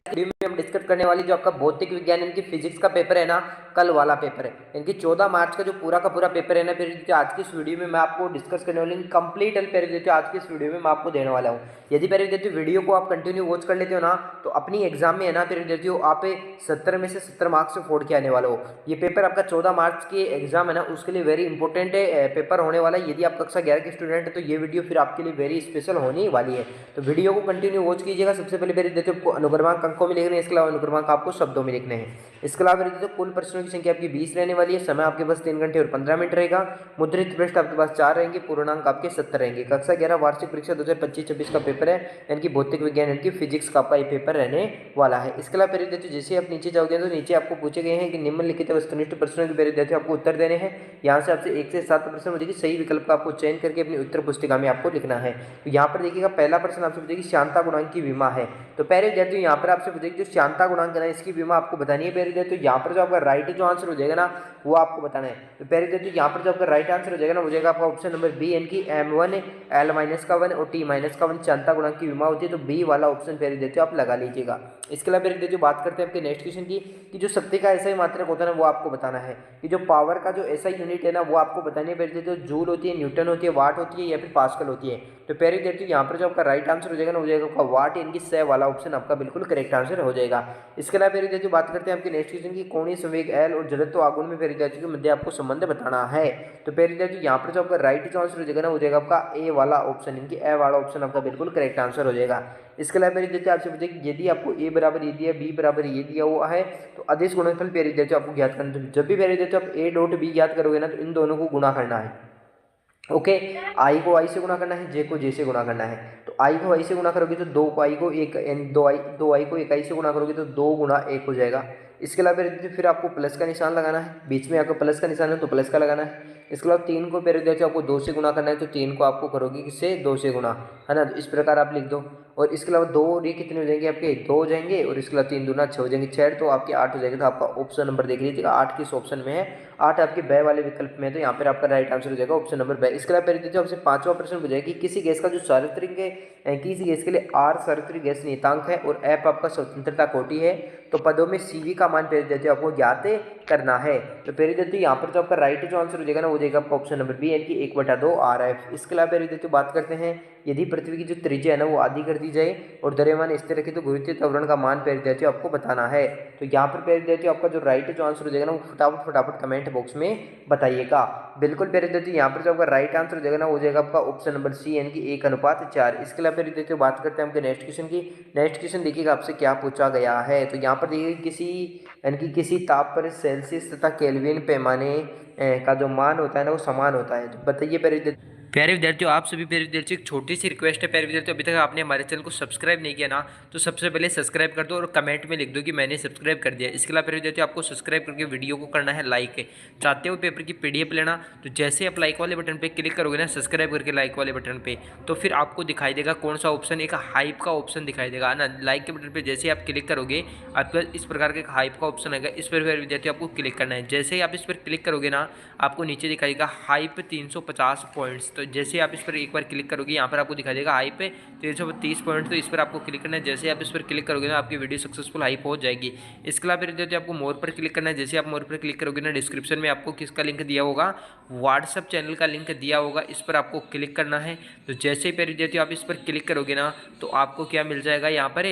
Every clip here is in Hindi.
वीडियो में हम डिस्कस करने वाली जो आपका भौतिक विज्ञान इनकी फिजिक्स का पेपर है ना, कल वाला पेपर है इनकी 14 मार्च का जो पूरा का पूरा पेपर है ना, फिर आज की इस वीडियो में मैं आपको डिस्कस करने वाली कंप्लीट आज की इस वीडियो में मैं आपको देने वाला हूँ। यदि वीडियो को आप कंटिन्यू वॉच कर लेते हो ना, तो अपनी एग्जाम में है ना आप 70 में से 70 मार्क्स से फोड़ के आने वाला हो। ये पेपर आपका 14 मार्च के एग्जाम है ना, उसके लिए वेरी इंपॉर्टेंट पेपर होने वाला है। यदि आप कक्षा 11 के स्टूडेंट है तो ये वीडियो फिर आपके लिए वेरी स्पेशल होने वाली है। तो वीडियो को कंटिन्यू वॉच कीजिएगा। सबसे पहले मेरे देखिए आपको अनुक्रमांक अंकों में लिखने हैं, इसके अलावा अनुक्रमांक आपको शब्दों में लिखने हैं। इसके अलावा मेरे कुल प्रश्नों की संख्या आपकी 20 रहने वाली है। समय आपके पास 3 घंटे और 15 मिनट रहेगा। मुद्रित पृष्ठ आपके पास 4 रहेंगे, पूर्णांक आपके 70 रहेंगे। कक्षा 11 वार्षिक परीक्षा 2025-26 का पेपर है, यानी भौतिक विज्ञान यानी फिजिक्स का आपका ये पेपर रहने वाला है। इसके अलावा मेरे देखिए जैसे आप नीचे जाओगे तो नीचे आपको पूछे गए हैं कि निम्नलिखित वस्तुनिष्ठ प्रश्नों के मेरे देखिए आपको उत्तर देने हैं। यहाँ से आपसे 1 से 7 प्रश्न मुझे सही विकल्प का आपको चयन करके अपनी उत्तर पुस्तिका में आपको लिखना है। तो यहाँ पर देखिएगा पहला प्रश्न आपसे पूछेगी शांता गुणांक की विमा है। तो पहले विद्यार्थी यहाँ पर आपसे पूछेगी जो शांता गुणांक है इसकी विमा आपको बतानी है। पहले विद्यार्थी यहाँ पर जो आपका राइट जो आंसर हो जाएगा ना, वो आपको बताना है। तो पहले विद्यार्थी यहाँ पर जो आपका राइट आंसर हो जाएगा ना, हो जाएगा आपका ऑप्शन नंबर बी, यानी कि M1 L-1 और T-1 शांता गुणांक की विमा होती है। तो बी वाला ऑप्शन पहले विद्यार्थी आप लगा लीजिएगा। इसके अलावा मेरे विद्यार्थी बात करते हैं आपके नेक्स्ट क्वेश्चन की कि जो शक्ति का ऐसा ही मात्रक होता है ना, वो आपको बताना है। कि जो पावर का जो ऐसा यूनिट है ना, वो आपको बतानी है। पहले जो जूल होती है, न्यूटन होती है, वाट होती है या फिर पास्कल होती है। तो पहले विद्यार्थी यहाँ पर जो आपका राइट आंसर हो जाएगा ना, हो जाएगा आपका वाट, यानी कि 100 वाला ऑप्शन आपका बिल्कुल करेक्ट आंसर हो जाएगा। इसके अलावा फिर विद्यार्थी बात करते हैं आपके नेक्स्ट क्वेश्चन की कोणीय संवेग एल और जड़त्व आघूर्ण में फिर विद्यार्थी के मध्य आपको संबंध बताना है। तो पहले विद्यार्थी यहाँ पर जो आपका राइट जो आंसर हो जाएगा ना, हो जाएगा आपका ए वाला ऑप्शन, यानी कि ए वाला ऑप्शन आपका बिल्कुल करेक्ट आंसर हो जाएगा। इसके अलावा मेरे विद्यार्थी आपसे पूछेगी यदि आपको ए बराबर ये दिया, बी बराबर ये दिया हुआ है, तो अदिश गुणनफल प्यारे विद्यार्थी आपको ज्ञात करना है। जब भी प्यारे विद्यार्थी आप ए डॉट बी ज्ञात करोगे ना, तो इन दोनों को गुणा करना है। ओके, आई को आई से गुणा करना है, जे को जे से गुणा करना है। तो आई को आई से गुणा करोगे तो दो को आई को एक, दो आई को एक आई से गुणा करोगे तो 2 गुणा 1 हो जाएगा। इसके अलावा फिर आपको प्लस का निशान लगाना है, बीच में आपको प्लस का निशान है तो प्लस का लगाना है। इसके अलावा 3 को फिर विद्यार्थी आपको 2 से गुणा करना है, तो 3 को आपको करोगे किससे, 2 से गुणा, है ना। तो इस प्रकार आप लिख दो। और इसके अलावा 2 और ये कितने हो जाएंगे आपके, 2 हो जाएंगे। और इसके अलावा 3 दूना 6 हो जाएंगे, 6 तो आपके 8 हो जाएगा। तो आपका ऑप्शन नंबर देख लीजिएगा 8 किस ऑप्शन में है, 8 आपके ब वाले विकल्प में है। तो यहाँ पर आपका राइट आंसर हो जाएगा ऑप्शन नंबर ब। इसके अलावा फिर आपसे 5वां प्रश्न हो जाएगा कि किसी गैस का जो सार्वत्रिक है, किसी गैस के लिए R सार्वत्रिक गैस नियतांक है और F आपका स्वतंत्रता कोटि है, तो पदों में CV का मान पहले देते आपको ज्ञात करना है। तो पहले देते यहाँ पर जो आपका राइट जो आंसर हो जाएगा ना, वो जाएगा आपका ऑप्शन नंबर बी, यानी कि 1/2 RF। इसके अलावा पहले देते बात करते हैं यदि पृथ्वी की जो त्रिज्या है ना, वो आधी कर दी जाए और द्रव्यमान स्थिर रखे तो गुरुत्वीय त्वरण का मान पहले देते आपको बताना है। तो यहाँ पर पहले देते आपका जो राइट जो आंसर हो जाएगा ना, वो फटाफट कमेंट बॉक्स में बताइएगा। बिल्कुल पहले देते यहाँ पर जो आपका राइट आंसर हो जाएगा ना, हो जाएगा आपका ऑप्शन नंबर सी, यानी कि 1:4। इसके अलावा पहले देते बात करते हैं आपके नेक्स्ट क्वेश्चन की। नेक्स्ट क्वेश्चन देखिएगा आपसे क्या पूछा गया है। तो यहाँ पर देखिए किसी, यानी कि किसी ताप पर सेल्सियस तथा केल्विन पैमाने का जो मान होता है ना, वो समान होता है। तो बताइए प्यारे विद्यार्थियों, आप सभी प्यारे विद्यार्थियों एक छोटी सी रिक्वेस्ट है। प्यारे विद्यार्थियों, अभी तक आपने हमारे चैनल को सब्सक्राइब नहीं किया ना, तो सबसे पहले सब्सक्राइब कर दो और कमेंट में लिख दो कि मैंने सब्सक्राइब कर दिया। इसके अलावा प्यारे विद्यार्थियों, आपको सब्सक्राइब करके वीडियो को करना है लाइक। चाहते हो पेपर की PDF लेना, तो जैसे आप लाइक वाले बटन पर क्लिक करोगे ना, सब्सक्राइब करके लाइक वाले बटन पर, तो फिर आपको दिखाई देगा कौन सा ऑप्शन, एक हाइप का ऑप्शन दिखाई देगा ना। लाइक के बटन पर जैसे आप क्लिक करोगे, आपके पास इस प्रकार का हाइप का ऑप्शन आएगा। इस पर विद्यार्थियों आपको क्लिक करना है। जैसे ही आप इस पर क्लिक करोगे ना, आपको नीचे दिखाएगा हाइप 350 पॉइंट्स। तो जैसे आप इस पर एक बार क्लिक करोगे, यहाँ पर आपको दिखाई देगा हाइप 330 पॉइंट। तो इस पर आपको क्लिक करना है। जैसे आप इस पर क्लिक करोगे ना, आपकी वीडियो सक्सेसफुल हाइप हो जाएगी। इसके अलावा फिर आपको मोर पर क्लिक करना है। जैसे आप मोर पर क्लिक करोगे ना, डिस्क्रिप्शन में आपको किसका लिंक दिया होगा, व्हाट्सअप चैनल का लिंक दिया होगा, इस पर आपको क्लिक करना है। तो जैसे ही फिर आप इस पर क्लिक करोगे ना, तो आपको क्या मिल जाएगा, यहाँ पर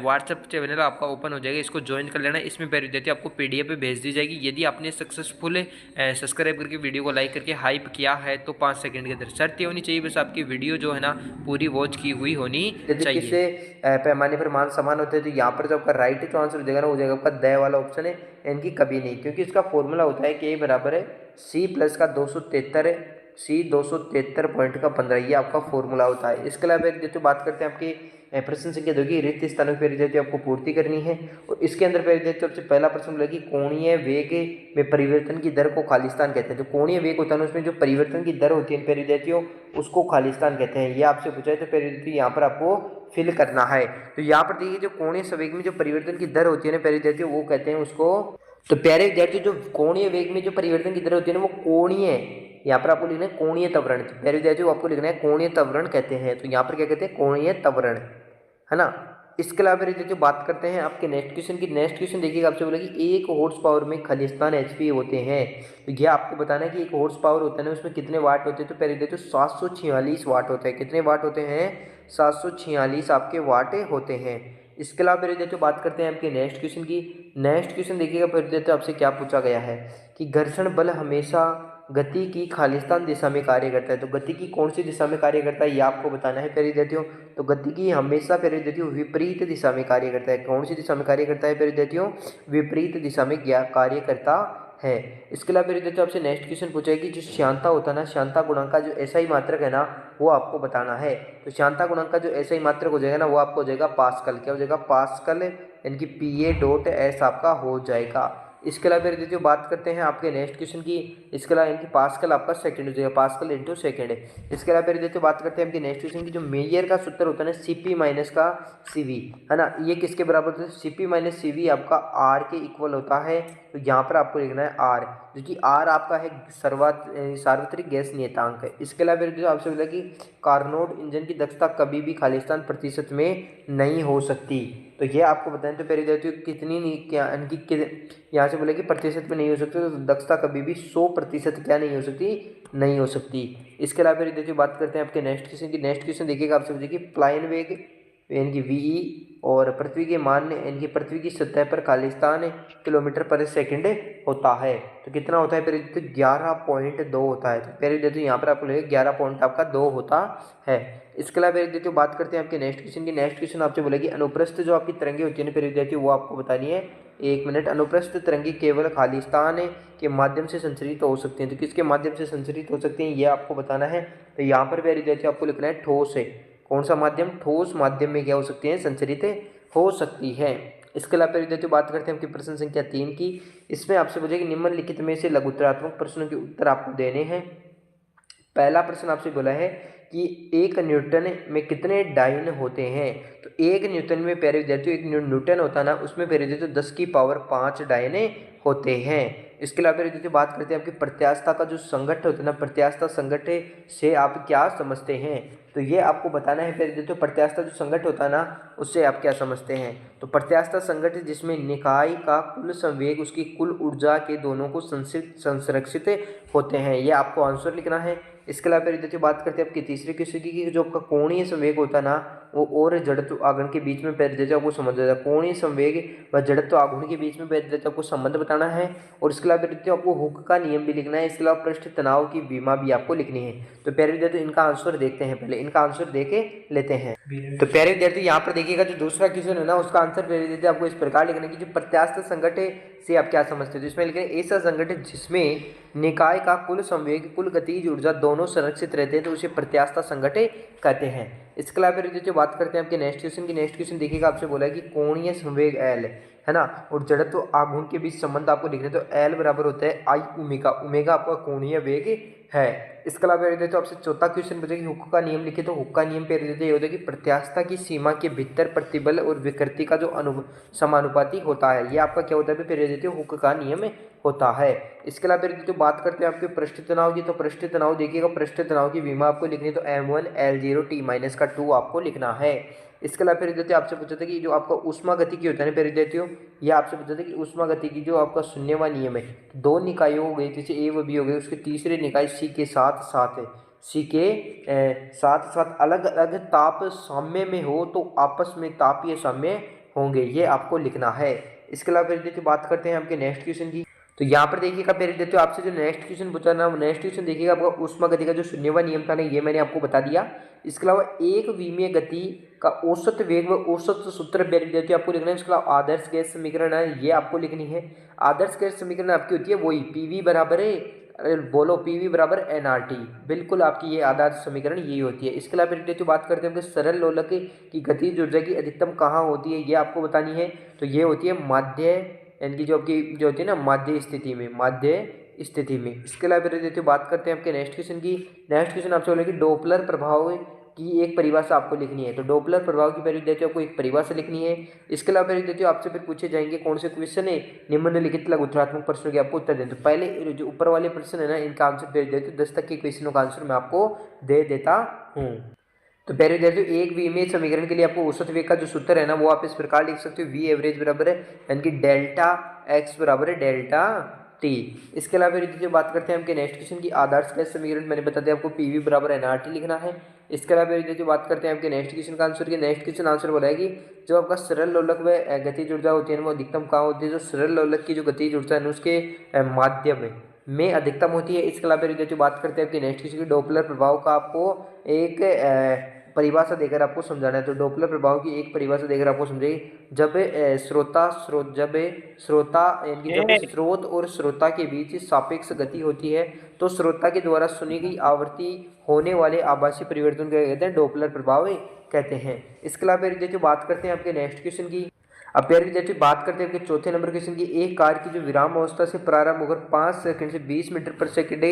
व्हाट्सअप चैनल आपका ओपन हो जाएगा। इसको ज्वाइन कर लेना। इसमें फिर आपको PDF भेज दी जाएगी। यदि आपने सक्सेसफुल सब्सक्राइब करके वीडियो को लाइक करके हाइप किया है, तो 5 सेकंड के अंदर शर्त ये होनी चाहिए बस आपकी वीडियो जो है ना, पूरी वॉच की हुई होनी चाहिए। किससे पैमाने पर मान समान होते हैं, तो यहाँ पर जो आपका राइट जो आंसर हो जाएगा ना, हो जाएगा आपका द वाला ऑप्शन है, इनकी कभी नहीं, क्योंकि इसका फॉर्मूला होता है कि A बराबर है C प्लस का 273 है, C 273 पॉइंट का 15, ये आपका फॉर्मूला होता है। इसके अलावा जो बात करते हैं आपकी प्रश्न संख्या दोगी रिक्त स्थानों पर आपको पूर्ति करनी है। और इसके अंदर सबसे पहला प्रश्न बोलेगी कोणीय वेग में परिवर्तन की दर को खालिस्तान कहते हैं। तो कोणीय वेग होता है, उसमें जो परिवर्तन की दर होती है विद्यार्थियों, उसको खालिस्तान कहते हैं। ये आपसे पूछा है, तो विद्यार्थी यहाँ पर आपको फिल करना है। तो यहाँ पर देखिए जो कोणीय संवेग में जो परिवर्तन की दर होती है ना विद्यार्थियों, वो कहते हैं उसको, तो प्यारे विद्यार्थियों जो कोणीय वेग में जो परिवर्तन की दर होती है ना, वो कोणीय, यहाँ पर आपको लिखना है कोणीय त्वरण। प्यारे विद्यार्थियों आपको लिखना है कोणीय त्वरण कहते हैं। तो यहाँ पर क्या कहते हैं, कोणीय त्वरण, है ना। इसके अलावा जो बात करते हैं आपके नेक्स्ट क्वेश्चन की। नेक्स्ट क्वेश्चन देखिएगा, आपसे बोला कि 1 हॉर्स पावर में खालिस्तान एचपी होते हैं। तो यह आपको बताना है कि 1 हॉर्स पावर होता है ना, उसमें कितने वाट होते हैं। तो पहले देखो 746 वाट होते हैं। कितने वाट होते हैं? 746 आपके वाट होते हैं। इसके अलावा फिर देखो बात करते हैं आपके नेक्स्ट क्वेश्चन की। नेक्स्ट क्वेश्चन देखिएगा, फिर देखो आपसे क्या पूछा गया है कि घर्षण बल हमेशा गति की खालिस्तान दिशा में कार्य करता है। तो गति की कौन सी दिशा में कार्य करता है, ये आपको बताना है परिविद्यार्थियों। तो गति की हमेशा परिविद्यार्थियों विपरीत दिशा में कार्य करता है। कौन सी दिशा में कार्य करता है परिविद्यार्थियों? विपरीत दिशा में कार्य करता है। इसके अलावा परिविद्यार्थियों आपसे नेक्स्ट क्वेश्चन पूछा है कि जो श्यानता होता है ना, श्यानता गुणांक का जो एसआई मात्रक है ना, वो आपको बताना है। तो श्यानता गुणांक का जो एसआई मात्रक हो जाएगा ना, वो आपको हो जाएगा पास्कल। क्या हो जाएगा? पास्कल, यानी कि PA.S आपका हो जाएगा। इसके अलावा फिर देखिए बात करते हैं आपके नेक्स्ट क्वेश्चन की। इसके अलावा इनकी पास्कल आपका सेकंड हो जाएगा, पास्कल इंटू सेकंड है। इसके अलावा फिर देखिए बात करते हैं आपके नेक्स्ट क्वेश्चन की। जो मेयर का सूत्र होता है ना, CP माइनस का CV, है ना, ये किसके बराबर होता है? CP माइनस CV आपका R के इक्वल होता है। तो यहाँ पर आपको लिखना है R, जो कि R आपका है सार्वत्रिक गैस नियतांक है। इसके अलावा फिर जो आपसे बोला कि कार्नोट इंजन की दक्षता कभी भी खालिस्तान प्रतिशत में नहीं हो सकती। तो ये आपको बताएं। तो पहले देखिए कितनी क्या यहाँ से बोले कि प्रतिशत में नहीं हो सकती, तो दक्षता कभी भी 100% क्या नहीं हो सकती? नहीं हो सकती। इसके अलावा फिर देखिए बात करते हैं आपके नेक्स्ट क्वेश्चन की। नेक्स्ट क्वेश्चन देखिएगा, आपसे पूछिए कि प्लायन वेग यानी कि VE और पृथ्वी के मान यानी कि पृथ्वी की सतह पर खालिस्तान किलोमीटर पर सेकंड होता है। तो कितना होता है? पहले 11.2 होता है। तो पहले देखो यहाँ पर आपको लगेगा 11 पॉइंट आपका 2 होता है। इसके अलावा देखिए बात करते हैं आपके नेक्स्ट क्वेश्चन की। नेक्स्ट क्वेश्चन आपसे बोलेगी अनुप्रस्थ जो आपकी तरंगे होती है ना फिर विद्यार्थी, वो आपको बतानी है। 1 मिनट। अनुप्रस्थ तरंगे केवल खालिस्तान के माध्यम से संचरित हो सकती हैं। तो किसके माध्यम से संचरित हो सकती हैं, ये आपको बताना है। तो यहाँ पर विद्यार्थी आपको लिखना है ठोस है। कौन सा माध्यम? ठोस माध्यम में क्या हो सकती है? संचरित हो सकती है। इसके अलावा विद्यार्थी बात करते हैं आपकी प्रश्न संख्या 3 की। इसमें आपसे पूछेगी निम्नलिखित में से लघुत्तरात्मक प्रश्नों के उत्तर आपको देने हैं। पहला प्रश्न आपसे बोला है कि 1 न्यूटन में कितने डाइन होते हैं। तो 1 न्यूटन में प्यारे विद्यार्थियों 1 न्यूटन होता है ना, उसमें प्यारे विद्यार्थियों 10 की पावर 5 डायने होते हैं। इसके अलावा प्यारे विद्यार्थियों बात करते हैं आपकी प्रत्यास्थता का जो संघट्ट होता है ना, प्रत्यास्थता संघट्ट से आप क्या समझते हैं। तो ये आपको बताना है प्यारे विद्यार्थियों, प्रत्यास्थता जो संघट्ट होता है ना, उससे आप क्या समझते हैं। तो प्रत्यास्थता संघट्ट जिसमें निकाय का कुल संवेग उसकी कुल ऊर्जा के दोनों को संरक्षित होते हैं, ये आपको आंसर लिखना है। इसके अलावा देखिए बात करते हैं आपकी तीसरे क्वेश्चन की। जो आपका कोणीय संवेग होता है ना, वो और जड़त्व आघूर्ण के बीच में पैर देते आपको समझ जाता है। कोणीय संवेग व जड़त्व आघूर्ण के बीच में पैर देते आपको संबंध बताना है। और इसके अलावा देखिए आपको हुक का नियम भी लिखना है। इसके अलावा पृष्ठ तनाव की विमा भी आपको लिखनी है। तो प्यारे विद्यार्थी इनका आंसर देखते हैं, पहले इनका आंसर देके लेते हैं। तो प्यारे विद्यार्थी यहाँ पर देखिएगा, जो दूसरा क्वेश्चन है ना, उसका आंसर प्यारे विद्यार्थी आपको इस प्रकार लिखना है कि जो प्रत्यास्थ संगठन से आप क्या समझते हो। तो इसमें लिखे ऐसा संगठन जिसमें निकाय का कुल संवेग कुल गतिज ऊर्जा दोनों संरक्षित रहते हैं, तो उसे प्रत्यास्थ संगठन कहते हैं। इसके अलावा फिर जो बात करते हैं आपके नेक्स्ट क्वेश्चन की। नेक्स्ट क्वेश्चन देखिएगा, आपसे बोला है कि कोणीय संवेग L है ना, और जड़त्व आघूर्ण के बीच संबंध आपको लिखना है। तो L बराबर होता है I ओमेगा। ओमेगा आपका कोणीय वेग है। इसके अलावा देते तो आपसे चौथा क्वेश्चन पूछे कि हुक का नियम लिखे। तो हुक का नियम पे देते ये होता है कि प्रत्यास्थता की सीमा के भीतर प्रतिबल और विकृति का जो समानुपाती होता है, ये आपका क्या होता है, फिर देते हुक का नियम होता है। इसके अलावा फिर जो बात करते हैं आपके पृष्ठ तनाव की। तो पृष्ठ तनाव देखिएगा, पृष्ठ तनाव की विमा आपको लिखनी है। तो M1 L0 T-2 आपको लिखना है। इसके अलावा फिर देते आपसे पूछा था कि जो आपका ऊष्मा गति की होता है ना परिदेतियों, ये आपसे पूछा था कि ऊष्मा गति की जो आपका शून्यवा नियम है, दो निकायों हो गई, जैसे A व B हो गए, उसके तीसरे निकाय C के साथ साथ है, C के साथ साथ अलग अलग ताप साम्य में हो तो आपस में तापीय साम्य होंगे, ये आपको लिखना है। इसके अलावा फिर देखिए बात करते हैं आपके नेक्स्ट क्वेश्चन की। तो यहाँ पर देखिएगा पहले देते हो आपसे जो नेक्स्ट क्वेश्चन पूछा ना, नेक्स्ट क्वेश्चन देखिएगा आपका ऊष्मा गति का जो शून्यवा नियम था ना, ये मैंने आपको बता दिया। इसके अलावा एक विमीय गति का औसत वेग व औसत सूत्र देते आपको लिखना है। इसके अलावा आदर्श गैस समीकरण है, ये आपको लिखनी है। आदर्श गैस समीकरण आपकी होती है वही PV बराबर है, अरे बोलो PV बराबर nRT, बिल्कुल आपकी ये आदर्श समीकरण यही होती है। इसके अलावा जो बात करते हैं सरल लोलक की गतिज ऊर्जा की अधिकतम कहाँ होती है, ये आपको बतानी है। तो ये होती है माध्य, यानी कि जो आपकी जो होती है ना माध्य स्थिति में, माध्य स्थिति में। इसके अलावा देखिए बात करते हैं आपके नेक्स्ट क्वेश्चन की। नेक्स्ट क्वेश्चन आपसे बोले कि डोपलर प्रभाव की एक परिभाषा आपको लिखनी है। तो डोपलर प्रभाव की पहले देते आपको एक परिभाषा लिखनी है। इसके अलावा पहले देते आपसे फिर पूछे जाएंगे कौन से क्वेश्चन है, निम्नलिखित लघुत्तरात्मक प्रश्नों के आपको उत्तर दें। तो पहले जो ऊपर वाले प्रश्न है ना, इनका आंसर भेज देते 10 तक के क्वेश्चनों का आंसर मैं आपको दे देता हूँ। तो प्यारे विद्यार्थियों एक विमेय समीकरण के लिए आपको औसत वेग का जो सूत्र है ना वो आप इस प्रकार लिख सकते हो, वी एवरेज बराबर है यानी कि डेल्टा एक्स बराबर है डेल्टा टी। इसके अलावा विद्यार्थियों बात करते हैं आपके नेक्स्ट क्वेश्चन की, आदर्श गैस समीकरण मैंने बता दिया आपको पीवी बराबर एनआरटी लिखना है। इसके अलावा विद्यार्थियों बात करते हैं आपके नेक्स्ट क्वेश्चन का आंसर की, नेक्स्ट क्वेश्चन आंसर बोला है कि जो आपका सरल लोलक व गतिज ऊर्जा होती है वो अधिकतम कहाँ होती है, जो सरल लोलक की जो गतिज ऊर्जा है उसके माध्यम में अधिकतम होती है। इसके अलावा विद्यार्थियों बात करते हैं आपके नेक्स्ट क्वेश्चन की, डॉपलर प्रभाव का आपको एक परिभाषा देकर आपको समझाना है। तो डॉपलर प्रभाव की एक परिभाषा देकर आपको समझेगी, जब श्रोता यानी कि जब स्रोत और श्रोता के बीच सापेक्ष गति होती है तो श्रोता के द्वारा सुनी गई आवृत्ति होने वाले आभासी परिवर्तन को कहते हैं डॉपलर प्रभाव कहते हैं। इसके अलावा विद्यार्थी बात करते हैं आपके नेक्स्ट क्वेश्चन की। अब प्यारे विद्यार्थी बात करते हैं आपके चौथे नंबर क्वेश्चन की, एक कार की जो विराम अवस्था से प्रारंभ होकर 5 सेकंड से 20 मीटर पर सेकंड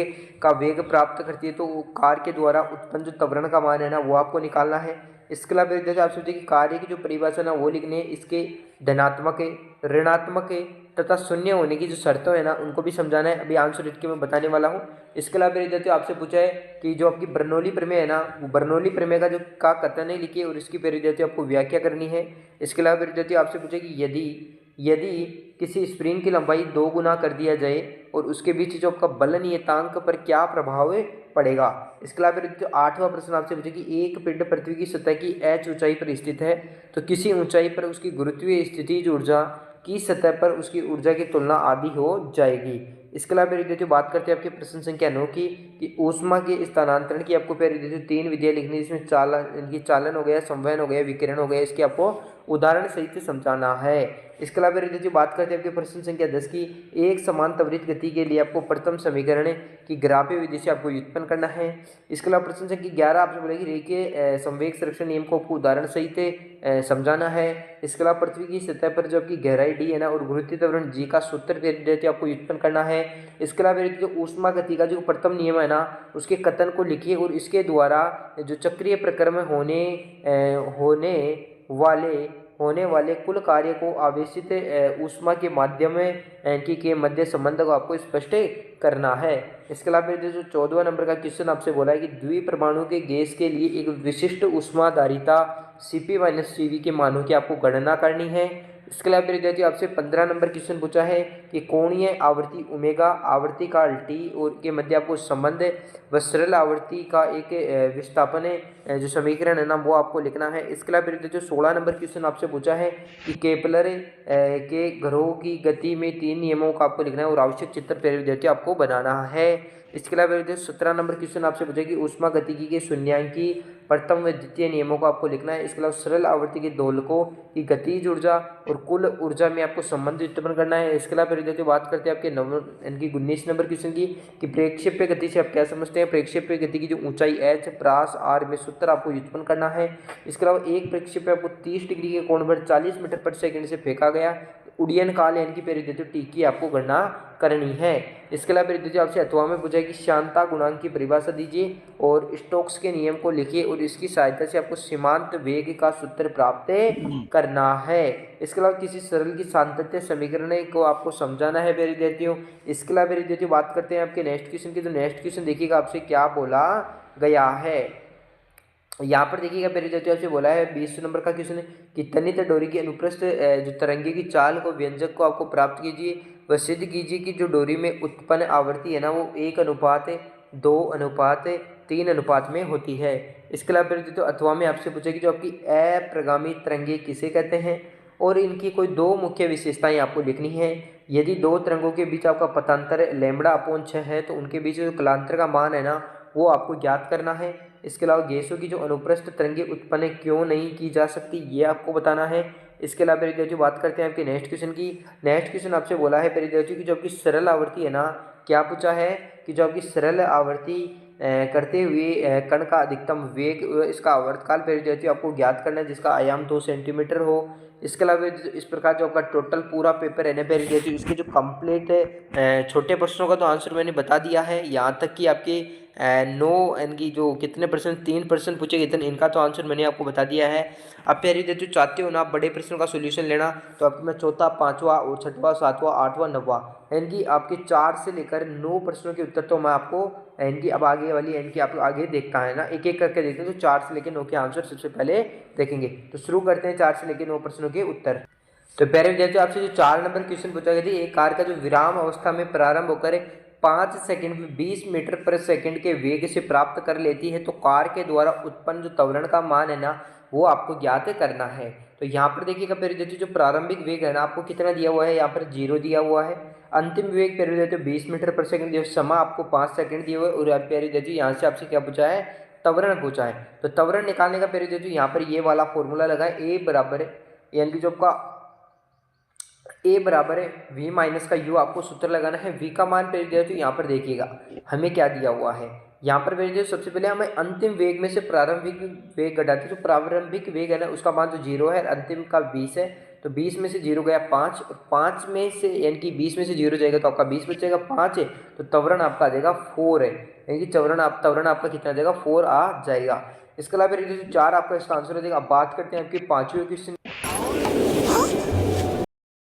का वेग प्राप्त करती है तो कार के द्वारा उत्पन्न जो त्वरण का मान है ना वो आपको निकालना है। इसके अलावा विद्यार्थी आप सोचिए कि कार्य की जो परिभाषा ना वो लिखने है, इसके धनात्मक है, ऋणात्मक है तथा शून्य होने की जो शर्तें है ना उनको भी समझाना है। अभी आंसर लिख के मैं बताने वाला हूँ। इसके अलावा विद्यार्थियों आपसे पूछा है कि जो आपकी बर्नौली प्रमेय है ना वो बर्नौली प्रमेय का जो का कथन है लिखिए और इसकी विद्यार्थियों आपको व्याख्या करनी है। इसके अलावा विद्यार्थियों आपसे पूछे कि यदि यदि किसी स्प्रिंग की लंबाई 2 गुना कर दिया जाए और उसके बीच जो आपका बल नियतांक पर क्या प्रभाव पड़ेगा। इसके अलावा विद्यार्थियों 8वां प्रश्न आपसे पूछे कि एक पिंड पृथ्वी की सतह की h ऊंचाई पर स्थित है तो किसी ऊंचाई पर उसकी गुरुत्वीय स्थितिज ऊर्जा की सतह पर उसकी ऊर्जा की तुलना आधी हो जाएगी। इसके अलावा विद्यार्थियों बात करते हैं आपके प्रश्न संख्या 9 की, कि ऊष्मा के स्थानांतरण की आपको विद्यार्थियों 3 विधियां लिखनी है, जिसमें चालन हो गया, संवहन हो गया, विकिरण हो गया, इसकी आपको उदाहरण सहित समझाना है। इसके अलावा विद्यार्थियों बात करते हैं आपके प्रश्न संख्या 10 की, एक समान त्वरित गति के लिए आपको प्रथम समीकरण की ग्राफीय विधि से आपको व्युत्पन्न करना है। इसके अलावा प्रश्न संख्या 11 आपसे बोलेगी रेखीय संवेग संरक्षण नियम को आपको उदाहरण सहित समझाना है। इसके अलावा पृथ्वी की सतह पर जो आपकी गहराई डी है ना और गुरुत्वीय त्वरण जी का सूत्र विद्यार्थियों आपको व्युत्पन्न करना है। इसके अलावा विद्यार्थियों ऊष्मा गति का जो प्रथम नियम है ना उसके कथन को लिखिए और इसके द्वारा जो चक्रीय प्रक्रम में होने वाले कुल कार्य को आवेशित ऊष्मा के माध्यम के मध्य संबंध को आपको स्पष्ट करना है। इसके अलावा जो 14वां नंबर का क्वेश्चन आपसे बोला है कि द्विपरमाणु के गैस के लिए एक विशिष्ट ऊष्माधारिता Cp-Cv के मानों की आपको गणना करनी है। इसके अलावा विद्यार्थी आपसे 15 नंबर क्वेश्चन पूछा है कि कोणीय आवृत्ति ओमेगा आवृत्ति काल टी और के मध्य आपको संबंध व सरल आवृत्ति का एक विस्थापन जो समीकरण है ना वो आपको लिखना है। इसके अलावा विद्यार्थी 16 नंबर क्वेश्चन आपसे पूछा है कि केपलर के घरों की गति में 3 नियमों का आपको लिखना है और आवश्यक चित्र विद्यार्थी आपको बनाना है। इसके अलावा विद्यार्थी 17 नंबर क्वेश्चन आपसे पूछा कि ऊष्मा गतिकी के शून्यांकी प्रथम व द्वितीय नियमों को आपको लिखना है। इसके अलावा सरल आवृत्ति के दोलकों की गतिज ऊर्जा और कुल ऊर्जा में आपको संबंध उत्पन्न करना है। इसके अलावा विद्यार्थी बात करते हैं आपके 19 नंबर क्वेश्चन की कि प्रेक्षेप्य गति से आप क्या समझते हैं। प्रेक्षेप्य गति की जो ऊंचाई h प्रास r में सूत्र आपको उत्पन्न करना है। इसके अलावा एक प्रक्षेप्य आपको 30 डिग्री के कोण पर 40 मीटर पर सेकंड से फेंका गया, उड़ियन काल यानी कि विद्यार्थी टी की आपको गणना करनी है। इसके अलावा विद्यार्थी आपसे अथवा में पूछा है कि शांता गुणांक की परिभाषा दीजिए और स्टोक्स के नियम को लिखिए और इसकी सहायता से आपको सीमांत वेग का सूत्र प्राप्त करना है। इसके अलावा किसी सरल की सातत्य समीकरण को आपको समझाना है विद्यार्थियों। इसके अलावा विद्यार्थियों बात करते हैं आपके नेक्स्ट क्वेश्चन की, तो नेक्स्ट क्वेश्चन देखिएगा आपसे क्या बोला गया है। यहाँ पर देखिएगा विद्यार्थियों आपसे बोला है 20 नंबर का क्वेश्चन है कि तनित डोरी की अनुप्रस्थ जो तरंगे की चाल को व्यंजक को आपको प्राप्त कीजिए व सिद्ध कीजिए कि जो डोरी में उत्पन्न आवृत्ति है ना वो 1:2:3 में होती है। इसके अलावा विद्यार्थियों अथवा में आपसे पूछे कि जो आपकी अप्रगामी तरंगे किसे कहते हैं और इनकी कोई 2 मुख्य विशेषताएं आपको लिखनी है। यदि 2 तरंगों के बीच आपका पथांतर λ/6 है तो उनके बीच जो कलांतर का मान है ना वो आपको ज्ञात करना है। इसके अलावा गैसों की जो अनुप्रस्थ तरंगे उत्पन्न क्यों नहीं की जा सकती ये आपको बताना है। इसके अलावा विद्यार्थियों बात करते हैं आपके नेक्स्ट क्वेश्चन की। नेक्स्ट क्वेश्चन आपसे बोला है विद्यार्थियों की जो आपकी सरल आवृत्ति है ना क्या पूछा है कि जो आपकी सरल आवृत्ति करते हुए कण का अधिकतम वेग इसका आवर्तकाल विद्यार्थियों आपको ज्ञात करना है जिसका आयाम 2 सेंटीमीटर हो। इसके अलावा इस प्रकार जो आपका टोटल पूरा पेपर है ना विद्यार्थियों इसके जो कंप्लीट छोटे प्रश्नों का तो आंसर मैंने बता दिया है। यहाँ तक कि आपके नो इनकी जो कितने परसेंट 3% पूछे गए थे, इनका तो आंसर मैंने आपको बता दिया है। अब प्यारे विद्यार्थियों चाहते हो ना आप बड़े प्रश्नों का सोल्यूशन लेना, तो आपको मैं चौथा, पाँचवा और छठवां, सातवां, आठवां, नौवां इनकी आपके 4 से लेकर 9 प्रश्नों के उत्तर तो मैं आपको इनकी अब आगे वाली इनकी आप आगे देखता है ना, एक एक करके देखते हैं। तो 4 से लेकर 9 के आंसर सबसे पहले देखेंगे। तो शुरू करते हैं 4 से लेकर 9 प्रश्नों के उत्तर। तो प्यारे विद्यार्थियों आपसे जो 4 नंबर क्वेश्चन पूछा गया था, एक कार का जो विराम अवस्था में प्रारंभ होकर 5 सेकंड में 20 मीटर पर सेकंड के वेग से प्राप्त कर लेती है, तो कार के द्वारा उत्पन्न जो त्वरण का मान है ना वो आपको ज्ञात करना है। तो यहाँ पर देखिएगा प्यारे विद्यार्थियों जो प्रारंभिक वेग है ना आपको कितना दिया हुआ है, यहाँ पर 0 दिया हुआ है। अंतिम वेग प्यारे विद्यार्थियों 20 मीटर पर सेकंड दिया, समय आपको 5 सेकंड दिए हुए, और प्यारे विद्यार्थियों यहाँ से आपसे क्या पूछा है, त्वरण पूछा है। तो त्वरण निकालने का प्यारे विद्यार्थियों यहाँ पर ये वाला फॉर्मूला लगा है, ए बराबर यानी कि जो आपका ए बराबर है वी माइनस का यू, आपको सूत्र लगाना है। वी का मान पे दिया तो यहाँ पर देखिएगा हमें क्या दिया हुआ है, यहाँ पर भेज सबसे पहले हमें अंतिम वेग में से प्रारंभिक वेग घटाते, तो प्रारंभिक वेग है ना उसका मान तो 0 है, अंतिम का 20 है, तो 20 में से 0 गया 5, और 5 में से यानी कि 20 में से 0 जाएगा तो आपका 20 बचेगा, 5 है तो त्वरण आपका आ जाएगा 4 है, यानी कि त्वरण आपका कितना आ जाएगा 4 आ जाएगा। इसके अलावा फिर 4 आपका इसका आंसर हो जाएगा। अब बात करते हैं आपके पांचवें क्वेश्चन